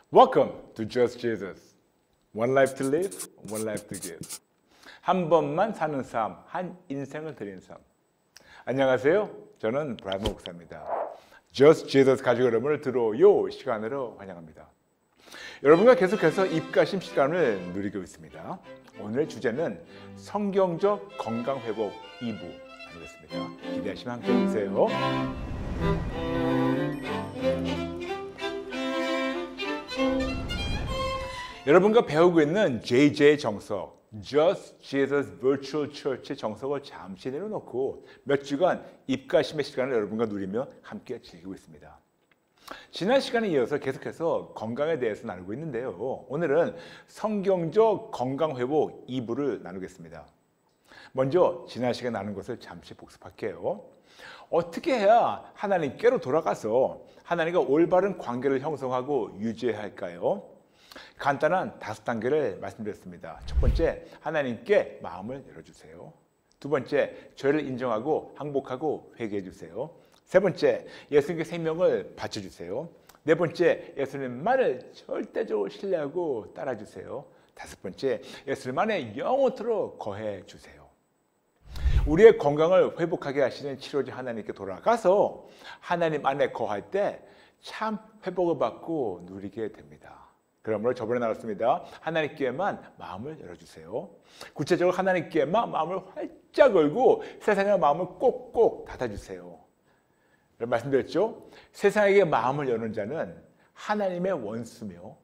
Welcome to Just Jesus. One life to live, one life to give. 한 번만 사는 삶, 한 인생을 드리는 삶. 안녕하세요. 저는 브라이언 목사입니다. Just Jesus 가족 여러분을 들어요 시간으로 환영합니다. 여러분과 계속해서 입가심 시간을 누리고 있습니다. 오늘 주제는 성경적 건강회복 2부 나누겠습니다. 기대하시면 함께 해주세요. 여러분과 배우고 있는 JJ 정석, Just Jesus Virtual Church의 정석을 잠시 내려놓고 몇 주간 입가심의 시간을 여러분과 누리며 함께 즐기고 있습니다. 지난 시간에 이어서 계속해서 건강에 대해서 나누고 있는데요. 오늘은 성경적 건강회복 2부를 나누겠습니다. 먼저 지난 시간에 나눈 것을 잠시 복습할게요. 어떻게 해야 하나님께로 돌아가서 하나님과 올바른 관계를 형성하고 유지해야 할까요? 간단한 5단계를 말씀드렸습니다. 첫 번째, 하나님께 마음을 열어주세요. 두 번째, 죄를 인정하고 항복하고 회개해 주세요. 세 번째, 예수님께 생명을 바쳐주세요. 네 번째, 예수님만을 절대적으로 신뢰하고 따라주세요. 다섯 번째, 예수님만의 영원토록 거해 주세요. 우리의 건강을 회복하게 하시는 치료자 하나님께 돌아가서 하나님 안에 거할 때 참 회복을 받고 누리게 됩니다. 그러므로 저번에 나눴습니다. 하나님께만 마음을 열어주세요. 구체적으로 하나님께만 마음을 활짝 열고 세상의 마음을 꼭꼭 닫아주세요. 말씀드렸죠? 세상에게 마음을 여는 자는 하나님의 원수며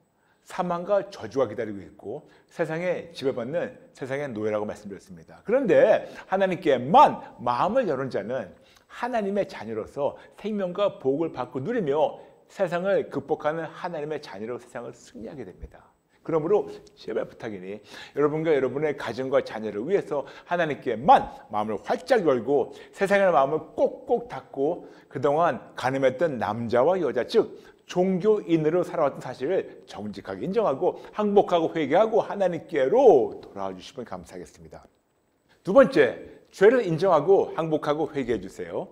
사망과 저주가 기다리고 있고 세상에 지배받는 세상의 노예라고 말씀드렸습니다. 그런데 하나님께만 마음을 여는 자는 하나님의 자녀로서 생명과 복을 받고 누리며 세상을 극복하는 하나님의 자녀로 세상을 승리하게 됩니다. 그러므로 제발 부탁이니 여러분과 여러분의 가정과 자녀를 위해서 하나님께만 마음을 활짝 열고 세상의 마음을 꼭꼭 닫고 그동안 가늠했던 남자와 여자 즉 종교인으로 살아왔던 사실을 정직하게 인정하고 항복하고 회개하고 하나님께로 돌아와 주시면 감사하겠습니다. 두 번째, 죄를 인정하고 항복하고 회개해 주세요.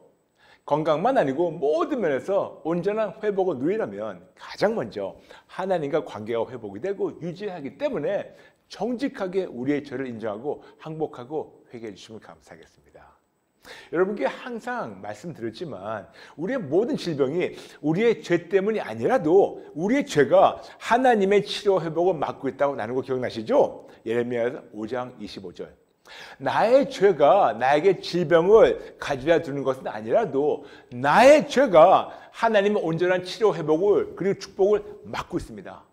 건강만 아니고 모든 면에서 온전한 회복을 누리려면 가장 먼저 하나님과 관계가 회복이 되고 유지하기 때문에 정직하게 우리의 죄를 인정하고 항복하고 회개해 주시면 감사하겠습니다. 여러분께 항상 말씀드렸지만 우리의 모든 질병이 우리의 죄 때문이 아니라도 우리의 죄가 하나님의 치료 회복을 막고 있다고 나누는 거 기억나시죠? 예레미야 5장 25절. 나의 죄가 나에게 질병을 가져다 두는 것은 아니라도 나의 죄가 하나님의 온전한 치료 회복을 그리고 축복을 막고 있습니다.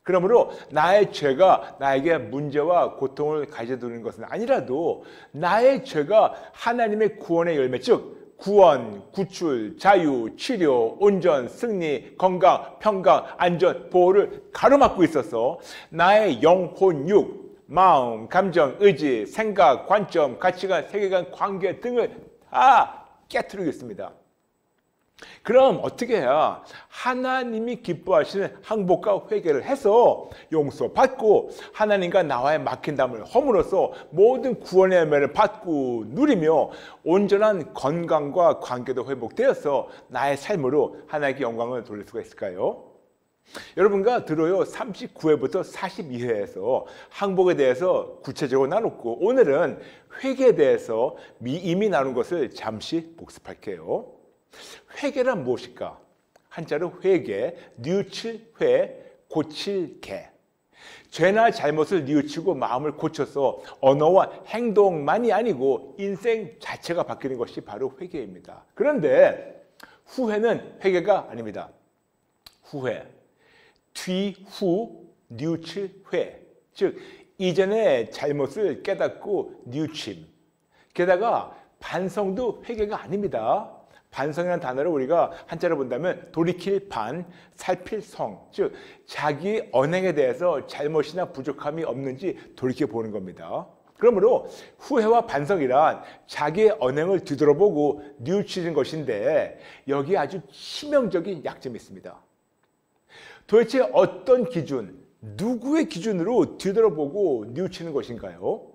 그러므로 나의 죄가 나에게 문제와 고통을 가져다 두는 것은 아니라도 나의 죄가 하나님의 구원의 열매 즉 구원, 구출, 자유, 치료, 온전, 승리, 건강, 평강, 안전, 보호를 가로막고 있어서 나의 영혼, 육 마음, 감정, 의지, 생각, 관점, 가치관, 세계관, 관계 등을 다 깨트리겠습니다. 그럼 어떻게 해야 하나님이 기뻐하시는 항복과 회개를 해서 용서받고 하나님과 나와의 막힌 담을 허물어서 모든 구원의 열매를 받고 누리며 온전한 건강과 관계도 회복되어서 나의 삶으로 하나님께 영광을 돌릴 수가 있을까요? 여러분과 들어요 39회부터 42회에서 항복에 대해서 구체적으로 나눴고 오늘은 회개에 대해서 이미 나눈 것을 잠시 복습할게요. 회개란 무엇일까? 한자로 회개, 뉘우칠 회, 고칠 개. 죄나 잘못을 뉘우치고 마음을 고쳐서 언어와 행동만이 아니고 인생 자체가 바뀌는 것이 바로 회개입니다. 그런데 후회는 회개가 아닙니다. 후회. 뒤후 뉘우칠 회, 즉 이전의 잘못을 깨닫고 뉘우침. 게다가 반성도 회개가 아닙니다. 반성이라는 단어를 우리가 한자로 본다면 돌이킬 반, 살필 성, 즉 자기 언행에 대해서 잘못이나 부족함이 없는지 돌이켜보는 겁니다. 그러므로 후회와 반성이란 자기의 언행을 뒤돌아보고 뉘우치는 것인데 여기에 아주 치명적인 약점이 있습니다. 도대체 어떤 기준, 누구의 기준으로 뒤돌아보고 뉘우치는 것인가요?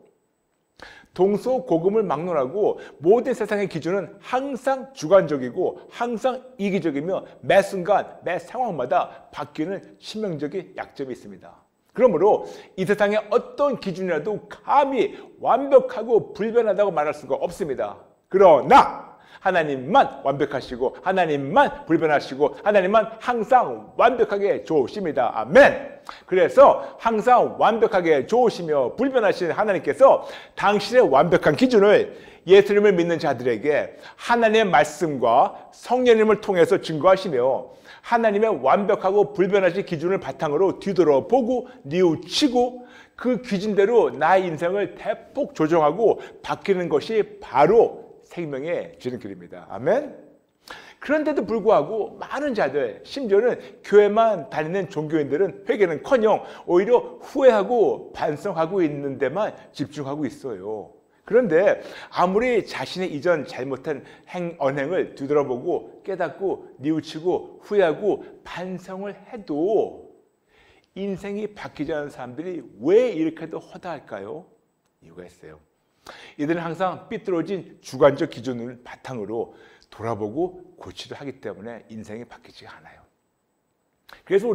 동서고금을 막론하고 모든 세상의 기준은 항상 주관적이고 항상 이기적이며 매 순간 매 상황마다 바뀌는 치명적인 약점이 있습니다. 그러므로 이 세상의 어떤 기준이라도 감히 완벽하고 불변하다고 말할 수가 없습니다. 그러나 하나님만 완벽하시고 하나님만 불변하시고 하나님만 항상 완벽하게 좋으십니다. 아멘. 그래서 항상 완벽하게 좋으시며 불변하신 하나님께서 당신의 완벽한 기준을 예수님을 믿는 자들에게 하나님의 말씀과 성령님을 통해서 증거하시며 하나님의 완벽하고 불변하신 기준을 바탕으로 뒤돌아보고 뉘우치고 그 기준대로 나의 인생을 대폭 조정하고 바뀌는 것이 바로 생명의 지름길입니다. 아멘. 그런데도 불구하고 많은 자들, 심지어는 교회만 다니는 종교인들은 회개는커녕 오히려 후회하고 반성하고 있는 데만 집중하고 있어요. 그런데 아무리 자신의 이전 잘못한 언행을 뒤돌아보고 깨닫고 뉘우치고 후회하고 반성을 해도 인생이 바뀌지 않은 사람들이 왜 이렇게도 허다할까요? 이유가 있어요. 이들은 항상 삐뚤어진 주관적 기준을 바탕으로 돌아보고 고치려 하기 때문에 인생이 바뀌지 않아요. 그래서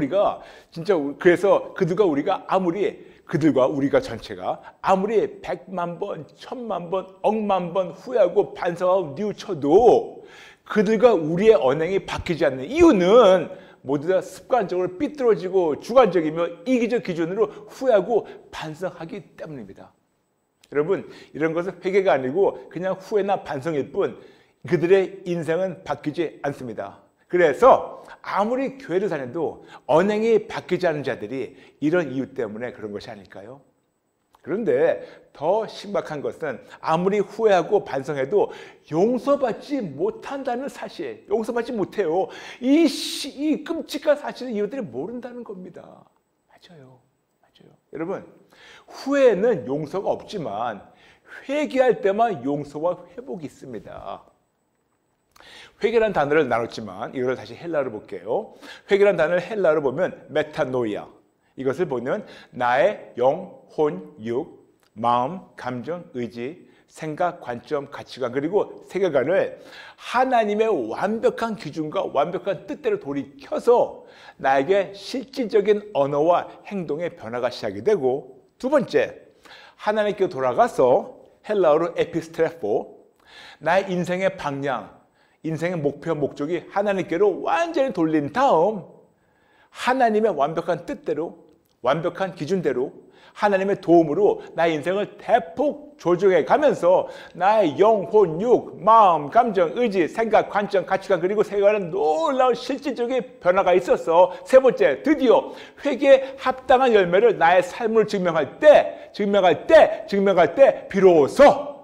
그들과 우리가 전체가 아무리 100만 번, 1000만 번, 억만 번 후회하고 반성하고 뉘우쳐도 그들과 우리의 언행이 바뀌지 않는 이유는 모두 다 습관적으로 삐뚤어지고 주관적이며 이기적 기준으로 후회하고 반성하기 때문입니다. 여러분, 이런 것은 회개가 아니고 그냥 후회나 반성일 뿐 그들의 인생은 바뀌지 않습니다. 그래서 아무리 교회를 다녀도 언행이 바뀌지 않은 자들이 이런 이유 때문에 그런 것이 아닐까요? 그런데 더 심각한 것은 아무리 후회하고 반성해도 용서받지 못한다는 사실, 용서받지 못해요. 이 끔찍한 사실을 이들이 모른다는 겁니다. 맞아요. 여러분, 후회는 용서가 없지만 회개할 때만 용서와 회복이 있습니다. 회개라는 단어를 나눴지만 이걸 다시 헬라어로 볼게요. 회개라는 단어를 헬라어로 보면 메타노이아. 이것을 보면 나의 영, 혼, 육, 마음, 감정, 의지, 생각, 관점, 가치관 그리고 세계관을 하나님의 완벽한 기준과 완벽한 뜻대로 돌이켜서 나에게 실질적인 언어와 행동의 변화가 시작이 되고 두 번째, 하나님께 돌아가서 헬라어로 에피스트레포 나의 인생의 방향, 인생의 목표, 목적이 하나님께로 완전히 돌린 다음 하나님의 완벽한 뜻대로 완벽한 기준대로 하나님의 도움으로 나의 인생을 대폭 조정해 가면서 나의 영혼, 육, 마음, 감정, 의지, 생각, 관점, 가치관 그리고 세계관은 놀라운 실질적인 변화가 있어서 세 번째, 드디어 회개에 합당한 열매를 나의 삶으로 증명할 때 비로소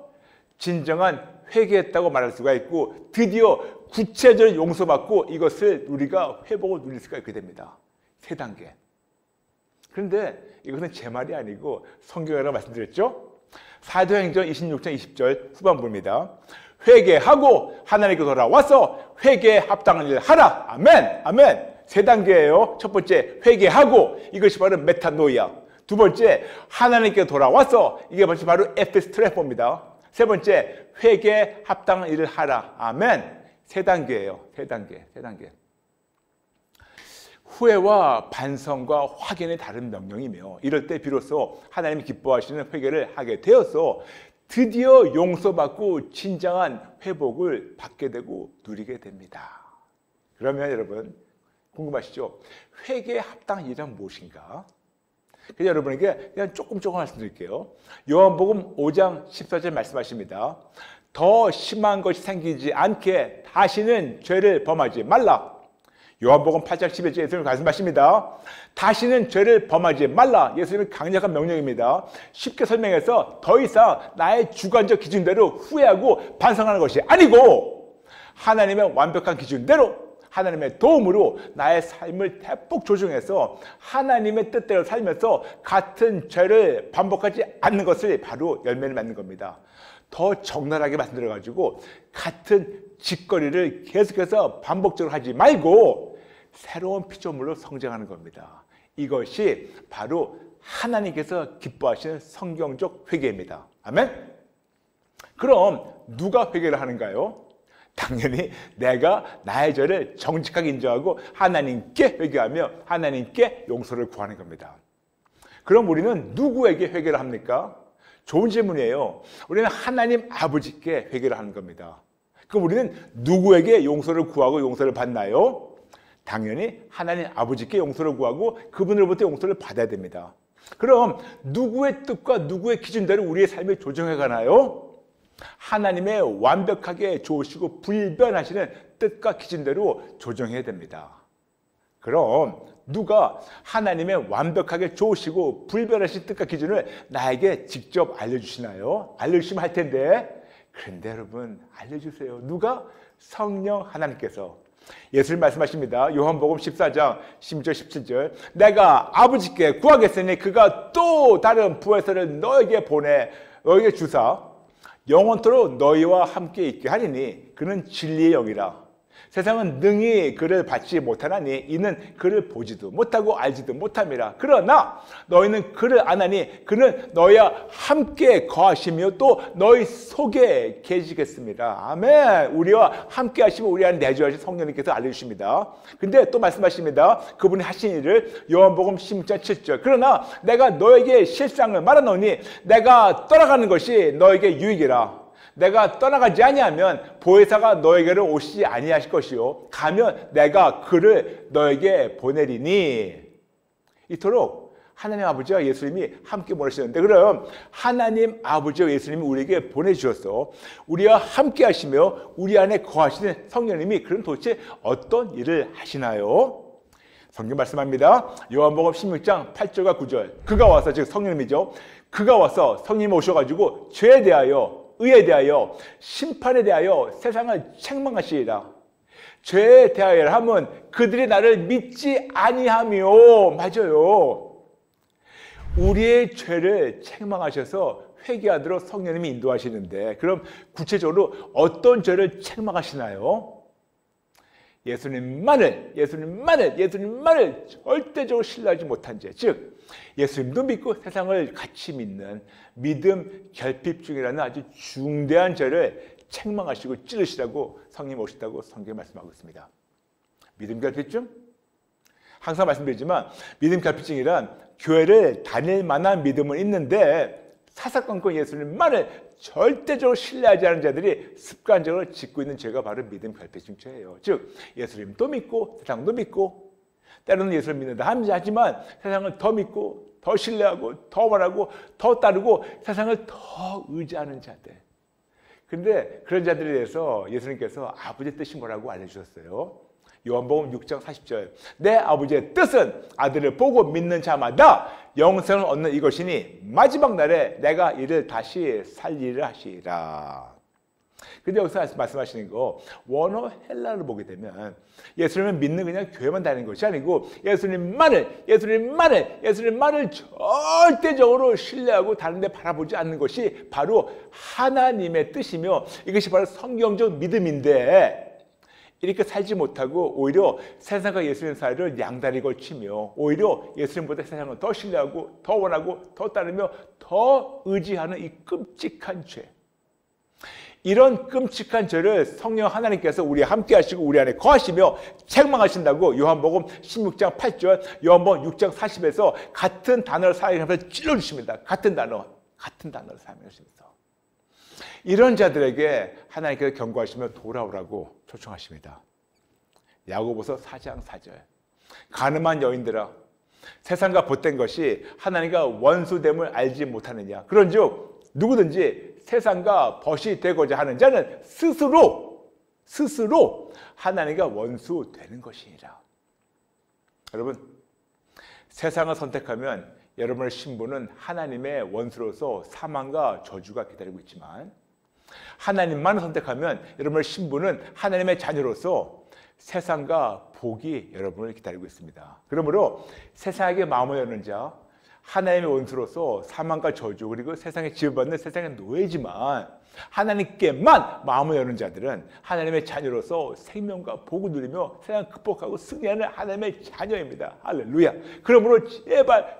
진정한 회개했다고 말할 수가 있고 드디어 구체적인 용서받고 이것을 우리가 회복을 누릴 수가 있게 됩니다. 세 단계. 그런데 이것은 제 말이 아니고 성경이라고 말씀드렸죠. 사도행전 26장 20절 후반부입니다. 회개하고 하나님께 돌아와서 회개에 합당한 일을 하라. 아멘. 아멘. 세 단계예요. 첫 번째 회개하고 이것이 바로 메타노이아. 두 번째 하나님께 돌아와서 이게 바로 에피스트레포입니다. 세 번째 회개에 합당한 일을 하라. 아멘. 세 단계예요. 세 단계. 후회와 반성과 확인의 다른 명령이며 이럴 때 비로소 하나님이 기뻐하시는 회개를 하게 되어서 드디어 용서받고 진정한 회복을 받게 되고 누리게 됩니다. 그러면 여러분 궁금하시죠? 회개에 합당한 일은 무엇인가? 그래서 여러분에게 그냥 조금 말씀드릴게요. 요한복음 5장 14절 말씀하십니다. 더 심한 것이 생기지 않게 다시는 죄를 범하지 말라. 요한복음 8장 11절 예수님 말씀하십니다. 다시는 죄를 범하지 말라. 예수님의 강력한 명령입니다. 쉽게 설명해서 더 이상 나의 주관적 기준대로 후회하고 반성하는 것이 아니고 하나님의 완벽한 기준대로 하나님의 도움으로 나의 삶을 대폭 조정해서 하나님의 뜻대로 살면서 같은 죄를 반복하지 않는 것을 바로 열매를 맺는 겁니다. 더 적나라하게 말씀드려가지고 같은 짓거리를 계속해서 반복적으로 하지 말고 새로운 피조물로 성장하는 겁니다. 이것이 바로 하나님께서 기뻐하시는 성경적 회개입니다. 아멘? 그럼 누가 회개를 하는가요? 당연히 내가 나의 죄를 정직하게 인정하고 하나님께 회개하며 하나님께 용서를 구하는 겁니다. 그럼 우리는 누구에게 회개를 합니까? 좋은 질문이에요. 우리는 하나님 아버지께 회개를 하는 겁니다. 그럼 우리는 누구에게 용서를 구하고 용서를 받나요? 당연히 하나님 아버지께 용서를 구하고 그분으로부터 용서를 받아야 됩니다. 그럼 누구의 뜻과 누구의 기준대로 우리의 삶을 조정해 가나요? 하나님의 완벽하게 좋으시고 불변하시는 뜻과 기준대로 조정해야 됩니다. 그럼 누가 하나님의 완벽하게 좋으시고 불변하신 뜻과 기준을 나에게 직접 알려주시나요? 알려주시면 할 텐데, 그런데 여러분 알려주세요. 누가? 성령 하나님께서. 예수님 말씀하십니다. 요한복음 14장 16절 17절 내가 아버지께 구하겠으니 그가 또 다른 부활세를 너에게 보내 너에게 주사 영원토록 너희와 함께 있게 하리니 그는 진리의 영이라. 세상은 능히 그를 받지 못하나니 이는 그를 보지도 못하고 알지도 못함이라. 그러나 너희는 그를 아나니 그는 너희와 함께 거하시며 또 너희 속에 계시겠습니다. 아멘. 우리와 함께 하시고 우리 안에 내주하신 성령님께서 알려주십니다. 근데 또 말씀하십니다. 그분이 하신 일을 요한복음 16장 7절 그러나 내가 너에게 실상을 말하노니 내가 떠나가는 것이 너에게 유익이라. 내가 떠나가지 아니하면 보혜사가 너에게로 오시지 아니하실 것이요 가면 내가 그를 너에게 보내리니. 이토록 하나님 아버지와 예수님이 함께 보내시는데, 그럼 하나님 아버지와 예수님이 우리에게 보내주셔서 우리와 함께 하시며 우리 안에 거하시는 성령님이 그럼 도대체 어떤 일을 하시나요? 성경 말씀합니다. 요한복음 16장 8절과 9절 그가 와서, 즉 성령님이죠. 그가 와서 성령님 오셔가지고 죄에 대하여 의에 대하여 심판에 대하여 세상을 책망하시리라. 죄에 대하여 하면 그들이 나를 믿지 아니하며. 맞아요. 우리의 죄를 책망하셔서 회개하도록 성령님이 인도하시는데, 그럼 구체적으로 어떤 죄를 책망하시나요? 예수님만을 절대적으로 신뢰하지 못한 죄, 즉 예수님도 믿고 세상을 같이 믿는 믿음 결핍증이라는 아주 중대한 죄를 책망하시고 찌르시라고 성령님 오셨다고 성경에 말씀하고 있습니다. 믿음 결핍증? 항상 말씀드리지만 믿음 결핍증이란 교회를 다닐 만한 믿음은 있는데 사사건건 예수님만을 절대적으로 신뢰하지 않은 자들이 습관적으로 짓고 있는 죄가 바로 믿음 결핍증 죄예요. 즉 예수님도 믿고 세상도 믿고 때로는 예수를 믿는다 하지만 세상을 더 믿고 더 신뢰하고 더 원하고 더 따르고 세상을 더 의지하는 자들. 그런데 그런 자들에 대해서 예수님께서 아버지의 뜻이 뭐라고 알려주셨어요. 요한복음 6장 40절 내 아버지의 뜻은 아들을 보고 믿는 자마다 영생을 얻는 이것이니 마지막 날에 내가 이를 다시 살리라 하시리라. 근데 여기서 말씀하시는 거 원어 헬라를 보게 되면 예수님을 믿는 그냥 교회만 다니는 것이 아니고 예수님만을 절대적으로 신뢰하고 다른 데 바라보지 않는 것이 바로 하나님의 뜻이며 이것이 바로 성경적 믿음인데, 이렇게 살지 못하고 오히려 세상과 예수님 사이를 양다리 걸치며 오히려 예수님보다 세상을 더 신뢰하고 더 원하고 더 따르며 더 의지하는 이 끔찍한 죄, 이런 끔찍한 죄를 성령 하나님께서 우리와 함께 하시고 우리 안에 거하시며 책망하신다고 요한복음 16장 8절 요한복음 6장 40에서 같은 단어를 사용하면서 찔러주십니다. 같은 단어를 사용하시면서 이런 자들에게 하나님께서 경고하시며 돌아오라고 초청하십니다. 야고보서 4장 4절 가늠한 여인들아 세상과 보탠 것이 하나님과 원수됨을 알지 못하느냐. 그런즉 누구든지 세상과 벗이 되고자 하는 자는 스스로 하나님과 원수 되는 것이니라. 여러분, 세상을 선택하면 여러분의 신분은 하나님의 원수로서 사망과 저주가 기다리고 있지만, 하나님만 선택하면 여러분의 신분은 하나님의 자녀로서 세상과 복이 여러분을 기다리고 있습니다. 그러므로 세상에게 마음을 여는 자, 하나님의 원수로서 사망과 저주 그리고 세상에 지배받는 세상의 노예지만 하나님께만 마음을 여는 자들은 하나님의 자녀로서 생명과 복을 누리며 세상을 극복하고 승리하는 하나님의 자녀입니다. 할렐루야. 그러므로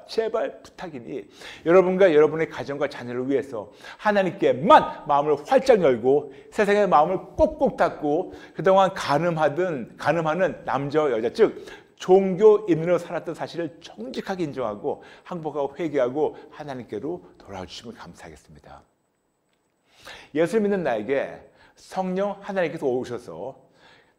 제발 부탁이니 여러분과 여러분의 가정과 자녀를 위해서 하나님께만 마음을 활짝 열고 세상의 마음을 꼭꼭 닫고 그동안 간음하는 남자와 여자 즉 종교인으로 살았던 사실을 정직하게 인정하고 항복하고 회개하고 하나님께로 돌아와주시면 감사하겠습니다. 예수를 믿는 나에게 성령 하나님께서 오셔서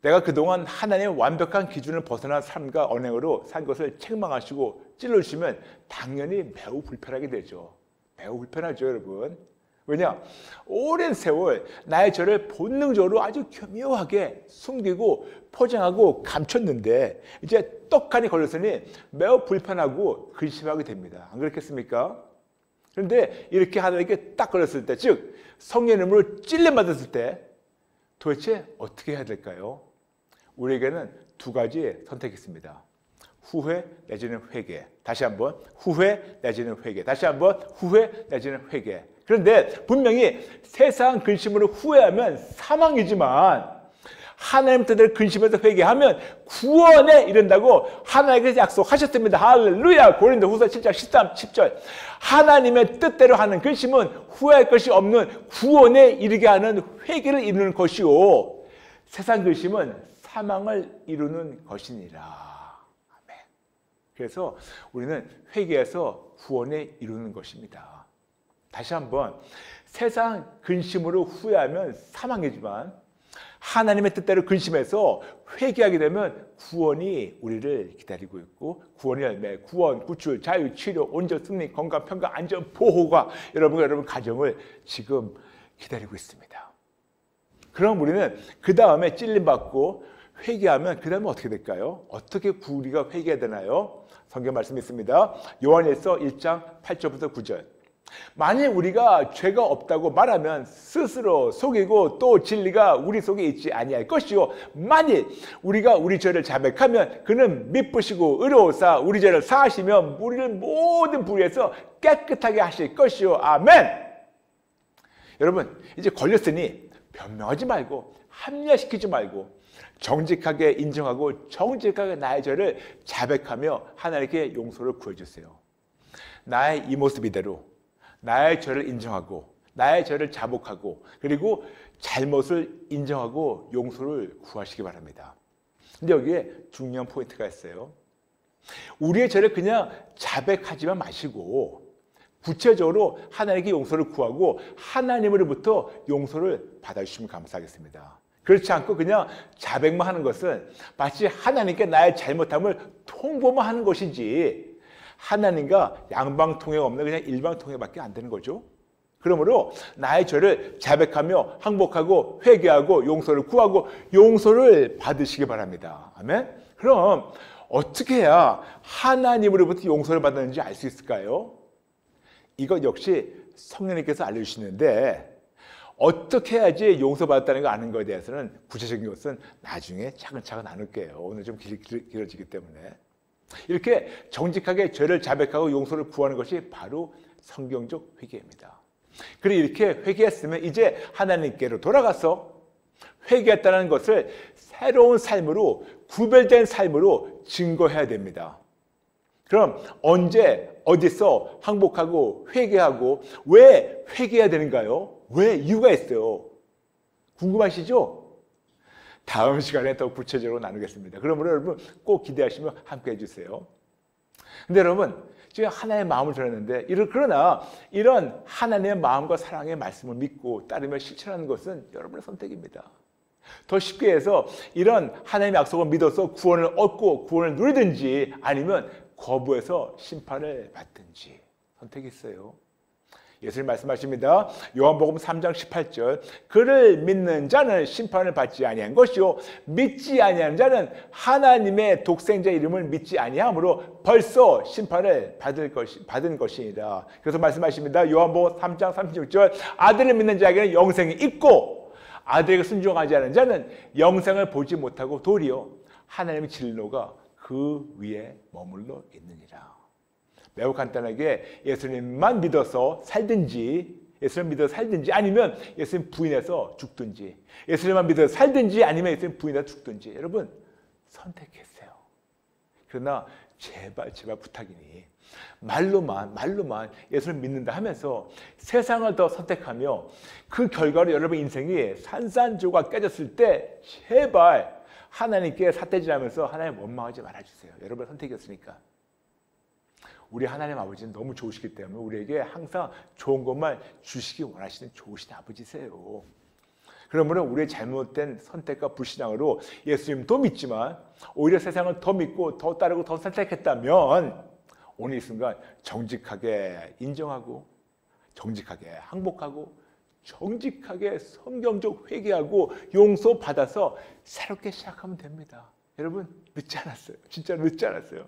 내가 그동안 하나님의 완벽한 기준을 벗어난 삶과 언행으로 산 것을 책망하시고 찔러주시면 당연히 매우 불편하게 되죠. 매우 불편하죠, 여러분. 왜냐? 오랜 세월 나의 죄를 본능적으로 아주 교묘하게 숨기고 포장하고 감췄는데 이제 떡하니 걸렸으니 매우 불편하고 근심하게 됩니다. 안 그렇겠습니까? 그런데 이렇게 하나님께 딱 걸렸을 때, 즉 성령님으로 찔림받았을 때 도대체 어떻게 해야 될까요? 우리에게는 두 가지 선택이 있습니다. 후회 내지는 회개. 다시 한번 후회 내지는 회개. 다시 한번 후회 내지는 회개. 그런데 분명히 세상 근심으로 후회하면 사망이지만 하나님 뜻대로 근심해서 회개하면 구원에 이른다고 하나님께서 약속하셨습니다. 할렐루야. 고린도후서 7장 13, 10절. 하나님의 뜻대로 하는 근심은 후회할 것이 없는 구원에 이르게 하는 회개를 이루는 것이요 세상 근심은 사망을 이루는 것이니라. 아멘. 그래서 우리는 회개해서 구원에 이루는 것입니다. 다시 한번 세상 근심으로 후회하면 사망이지만 하나님의 뜻대로 근심해서 회개하게 되면 구원이 우리를 기다리고 있고 구원의 열매, 구원, 구출, 자유, 치료, 온전, 승리, 건강, 평강, 안전, 보호가 여러분 가정을 지금 기다리고 있습니다. 그럼 우리는 그 다음에 찔림받고 회개하면 그 다음에 어떻게 될까요? 어떻게 우리가 회개해야 되나요? 성경 말씀이 있습니다. 요한일서 1장 8절부터 9절. 만일 우리가 죄가 없다고 말하면 스스로 속이고 또 진리가 우리 속에 있지 아니할 것이요 만일 우리가 우리 죄를 자백하면 그는 미쁘시고 의로우사 우리 죄를 사하시며 우리를 모든 불의에서 깨끗하게 하실 것이요 아멘. 여러분 이제 걸렸으니 변명하지 말고 합리화시키지 말고 정직하게 인정하고 정직하게 나의 죄를 자백하며 하나님께 용서를 구해주세요. 나의 이 모습 이대로 나의 죄를 인정하고 나의 죄를 자복하고 그리고 잘못을 인정하고 용서를 구하시기 바랍니다. 근데 여기에 중요한 포인트가 있어요. 우리의 죄를 그냥 자백하지만 마시고 구체적으로 하나님께 용서를 구하고 하나님으로부터 용서를 받아주시면 감사하겠습니다. 그렇지 않고 그냥 자백만 하는 것은 마치 하나님께 나의 잘못함을 통보만 하는 것이지 하나님과 양방통행 없는 그냥 일방통행밖에 안 되는 거죠. 그러므로 나의 죄를 자백하며 항복하고 회개하고 용서를 구하고 용서를 받으시기 바랍니다. 아멘. 그럼 어떻게 해야 하나님으로부터 용서를 받았는지 알 수 있을까요? 이것 역시 성령님께서 알려주시는데 어떻게 해야지 용서받았다는 걸 아는 것에 대해서는 구체적인 것은 나중에 차근차근 나눌게요. 오늘 좀 길어지기 때문에. 이렇게 정직하게 죄를 자백하고 용서를 구하는 것이 바로 성경적 회개입니다. 그리고 이렇게 회개했으면 이제 하나님께로 돌아가서 회개했다는 것을 새로운 삶으로 구별된 삶으로 증거해야 됩니다. 그럼 언제 어디서 항복하고 회개하고 왜 회개해야 되는가요? 왜 이유가 있어요? 궁금하시죠? 다음 시간에 더 구체적으로 나누겠습니다. 그러므로 여러분 꼭 기대하시며 함께 해주세요. 근데 여러분 지금 하나님의 마음을 들었는데 그러나 이런 하나님의 마음과 사랑의 말씀을 믿고 따르며 실천하는 것은 여러분의 선택입니다. 더 쉽게 해서 이런 하나님의 약속을 믿어서 구원을 얻고 구원을 누리든지 아니면 거부해서 심판을 받든지 선택이 있어요. 예수님 말씀하십니다. 요한복음 3장 18절 그를 믿는 자는 심판을 받지 아니한 것이요 믿지 아니하는 자는 하나님의 독생자 이름을 믿지 아니하므로 벌써 심판을 받은 것이니라. 그래서 말씀하십니다. 요한복음 3장 36절 아들을 믿는 자에게는 영생이 있고 아들에게 순종하지 않은 자는 영생을 보지 못하고 도리어 하나님의 진노가 그 위에 머물러 있느니라. 매우 간단하게 예수님만 믿어서 살든지, 예수님 믿어서 살든지, 아니면 예수님 부인해서 죽든지, 예수님만 믿어서 살든지, 아니면 예수님 부인해서 죽든지, 여러분 선택했어요. 그러나 제발 부탁이니 말로만 예수를 믿는다 하면서 세상을 더 선택하며 그 결과로 여러분 인생이 산산조각 깨졌을 때 제발 하나님께 삿대질하면서 하나님 원망하지 말아주세요. 여러분의 선택이었으니까. 우리 하나님 아버지는 너무 좋으시기 때문에 우리에게 항상 좋은 것만 주시기 원하시는 좋으신 아버지세요. 그러므로 우리의 잘못된 선택과 불신앙으로 예수님도 믿지만 오히려 세상을 더 믿고 더 따르고 더 선택했다면 오늘 이 순간 정직하게 인정하고 정직하게 항복하고 정직하게 성경적 회개하고 용서받아서 새롭게 시작하면 됩니다. 여러분 늦지 않았어요. 진짜 늦지 않았어요.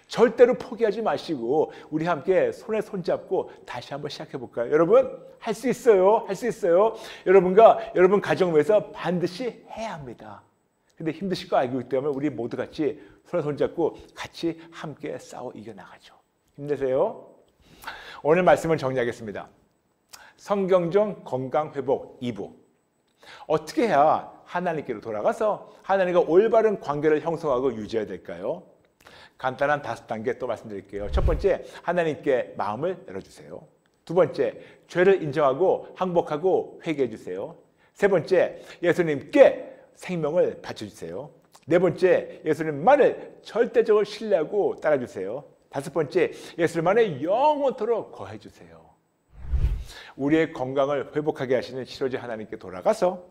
절대로 포기하지 마시고 우리 함께 손에 손잡고 다시 한번 시작해 볼까요? 여러분 할 수 있어요. 할 수 있어요. 여러분과 여러분 가정을 위해서 반드시 해야 합니다. 근데 힘드실 거 알고 있기 때문에 우리 모두 같이 손에 손잡고 같이 함께 싸워 이겨나가죠. 힘내세요. 오늘 말씀을 정리하겠습니다. 성경적 건강회복 2부. 어떻게 해야 하나님께로 돌아가서 하나님과 올바른 관계를 형성하고 유지해야 될까요? 간단한 5단계 또 말씀드릴게요. 첫 번째, 하나님께 마음을 열어주세요. 두 번째, 죄를 인정하고 항복하고 회개해 주세요. 세 번째, 예수님께 생명을 바쳐주세요. 네 번째, 예수님만을 절대적으로 신뢰하고 따라주세요. 다섯 번째, 예수님만을 영원토록 거해주세요. 우리의 건강을 회복하게 하시는 치료제 하나님께 돌아가서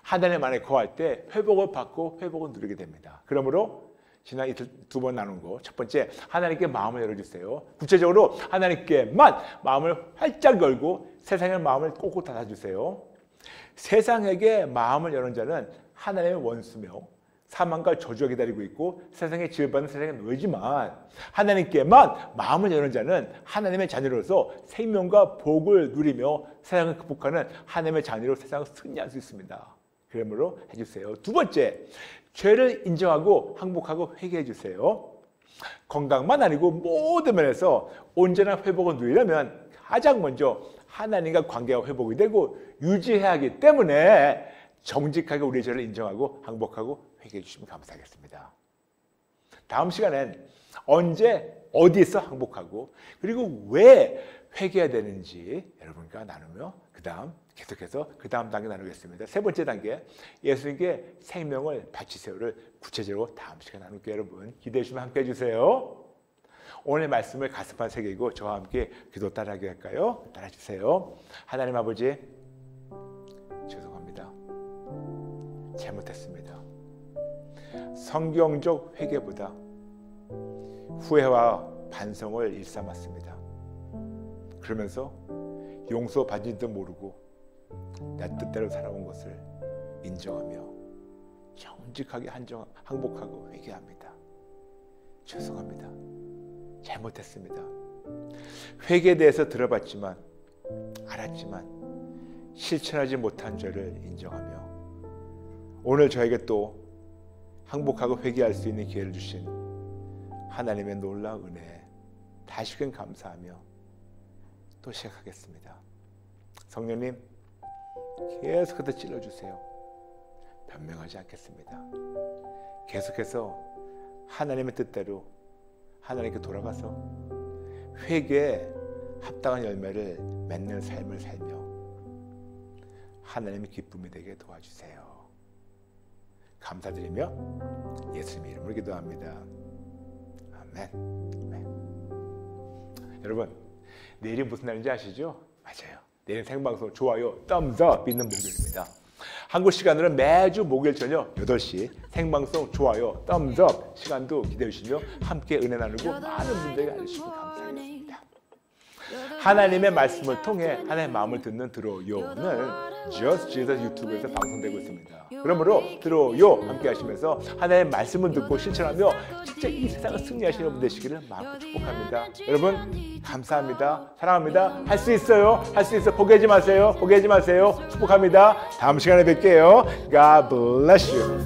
하나님 안에 거할 때 회복을 받고 회복을 누리게 됩니다. 그러므로 지난 이틀 2번 나눈 거, 첫 번째, 하나님께 마음을 열어주세요. 구체적으로 하나님께만 마음을 활짝 열고 세상의 마음을 꼭꼭 닫아주세요. 세상에게 마음을 여는 자는 하나님의 원수며 사망과 저주가 기다리고 있고 세상에 지배받는 세상에 놓이지만 하나님께만 마음을 여는 자는 하나님의 자녀로서 생명과 복을 누리며 세상을 극복하는 하나님의 자녀로 세상을 승리할 수 있습니다. 그러므로 해주세요. 두 번째, 죄를 인정하고 항복하고 회개해 주세요. 건강만 아니고 모든 면에서 온전한 회복을 누리려면 가장 먼저 하나님과 관계가 회복이 되고 유지해야 하기 때문에 정직하게 우리의 죄를 인정하고 항복하고 회개해 주시면 감사하겠습니다. 다음 시간엔 언제 어디에서 항복하고 그리고 왜 회개해야 되는지 여러분과 나누며 계속해서 그 다음 단계 나누겠습니다. 세 번째 단계, 예수님께 생명을 바치세요를 구체적으로 다음 시간에 나눌게요. 여러분 기대해 주시면 함께 해주세요. 오늘 말씀을 가슴판 새기고 저와 함께 기도 따라하게 할까요? 따라주세요. 하나님 아버지, 죄송합니다. 잘못했습니다. 성경적 회개보다 후회와 반성을 일삼았습니다. 그러면서 용서받지도 모르고 내 뜻대로 살아온 것을 인정하며 정직하게 항복하고 회개합니다. 죄송합니다. 잘못했습니다. 회개에 대해서 들어봤지만 알았지만 실천하지 못한 죄를 인정하며 오늘 저에게 또 항복하고 회개할 수 있는 기회를 주신 하나님의 놀라운 은혜에 다시금 감사하며 또 시작하겠습니다. 성령님 계속해서 찔러주세요. 변명하지 않겠습니다. 계속해서 하나님의 뜻대로 하나님께 돌아가서 회개에 합당한 열매를 맺는 삶을 살며 하나님의 기쁨이 되게 도와주세요. 감사드리며 예수님의 이름으로 기도합니다. 아멘. 여러분, 내일이 무슨 날인지 아시죠? 맞아요. 내일 생방송 좋아요, thumbs up 있는 목요일입니다. 한국 시간으로 매주 목요일 저녁 8시 생방송 좋아요, thumbs up 시간도 기대해 주시며 함께 은혜 나누고 많은 분들에게 알려주시면 감사하겠습니다. 하나님의 말씀을 통해 하나님의 마음을 듣는 들어요는 Just Jesus 유튜브에서 방송되고 있습니다. 그러므로 들어요 함께 하시면서 하나님의 말씀을 듣고 실천하며 진짜 이 세상을 승리하시는 분 되시기를 마음껏 축복합니다. 여러분 감사합니다. 사랑합니다. 할 수 있어요. 할 수 있어. 포기하지 마세요. 포기하지 마세요. 축복합니다. 다음 시간에 뵐게요. God bless you.